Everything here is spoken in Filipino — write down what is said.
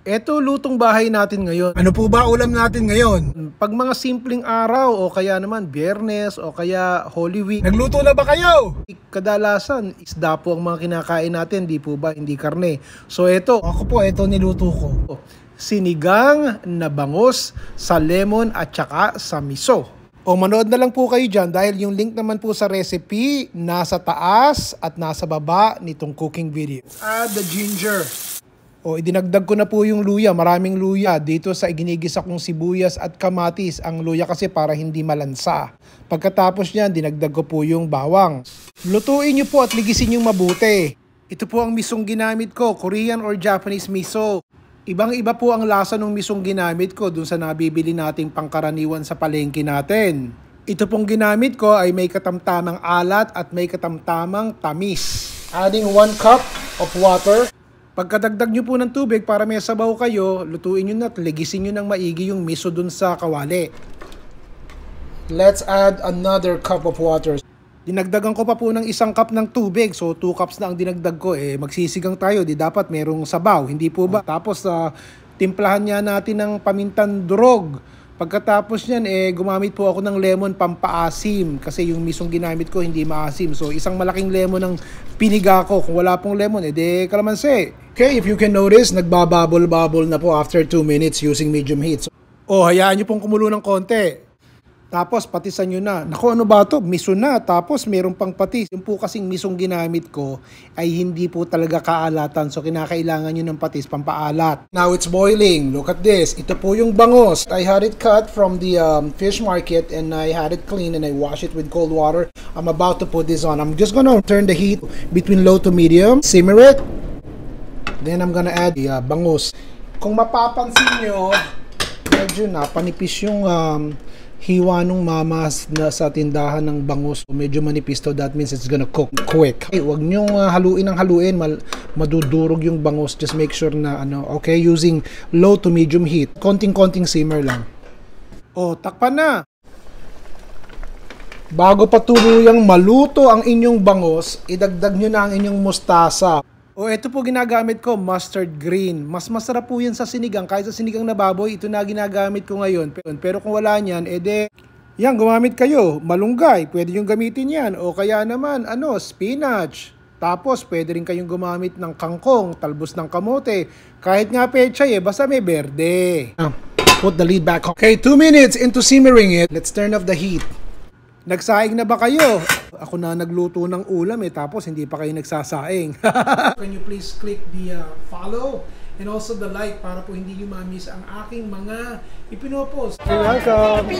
Eto lutong bahay natin ngayon. Ano po ba ulam natin ngayon? Pag mga simpleng araw o kaya naman Biyernes o kaya Holy Week, Nagluto na ba kayo? kadalasan isda po ang mga kinakain natin, di po ba? Hindi karne. So eto, Ako po, ito niluto ko. sinigang na bangus sa lemon at saka sa miso. O manood na lang po kayo dyan dahil yung link naman po sa recipe nasa taas at nasa baba nitong cooking video. Add the ginger. O idinagdag ko na po yung luya, maraming luya dito sa iginigisa kong sibuyas at kamatis. Ang luya kasi para hindi malansa. Pagkatapos niyan, dinagdag ko po yung bawang. Lutuin nyo po at ligisin yung mabuti. Ito po ang misong ginamit ko, Korean or Japanese miso. Ibang-iba po ang lasa ng misong ginamit ko dun sa nabibili nating pangkaraniwan sa palengke natin. Ito pong ginamit ko ay may katamtamang alat at may katamtamang tamis. Adding 1 cup of water. Pagkadagdag nyo po ng tubig para may sabaw kayo, lutuin nyo na at ligisin nyo ng maigi yung miso dun sa kawali. Let's add another cup of water. Dinagdagan ko pa po ng 1 cup ng tubig. So 2 cups na ang dinagdag ko. Magsisigang tayo. Di dapat merong sabaw. Hindi po ba? Tapos timplahan niya natin ng pamintan durog. Pagkatapos niyan, gumamit po ako ng lemon pampaasim. Kasi yung misong ginamit ko hindi maasim. So isang malaking lemon ang piniga ko. Kung wala pong lemon, kalamansi. Okay, if you can notice, nagbababble-bubble na po after 2 minutes using medium heat. So, hayaan nyo pong kumulo ng konti. Tapos patisan nyo na. Naku, ano ba ito? Miso na. Tapos meron pang patis. Yung po kasing misong ginamit ko ay hindi po talaga kaalatan. So kinakailangan nyo ng patis pampaalat. Now it's boiling. Look at this. Ito po yung bangus. I had it cut from the fish market and I had it clean and I wash it with cold water. I'm about to put this on. I'm just gonna turn the heat between low to medium. Simmer it. Then I'm gonna add the bangus. Kung mapapansin nyo, medyo napanipis yung hiwa nung mama sa tindahan ng bangus. Medyo manipis to, that means it's gonna cook quick. Okay, wag nyong haluin ng haluin, madudurog yung bangus. Just make sure na okay, using low to medium heat. Konting-konting simmer lang. Takpan na. Bago pa tuluyang maluto ang inyong bangus, idagdag nyo na ang inyong mustasa. Ito po ginagamit ko, mustard green. Mas masarap po yan sa sinigang. Kahit sa sinigang na baboy, ito na ginagamit ko ngayon. Pero kung wala niyan, yan, gumamit kayo. Malunggay, pwede yung gamitin yan. O kaya naman, spinach. Tapos, pwede rin kayong gumamit ng kangkong, talbos ng kamote. Kahit nga pechay, basta may berde. Put the lid back on. Okay, 2 minutes into simmering it. Let's turn off the heat. Nagsaing na ba kayo? Ako na nagluto ng ulam tapos hindi pa kayo nagsasaing. Can you please click the follow and also the like para po hindi nyo ma-miss ang aking mga ipinopost. You're welcome.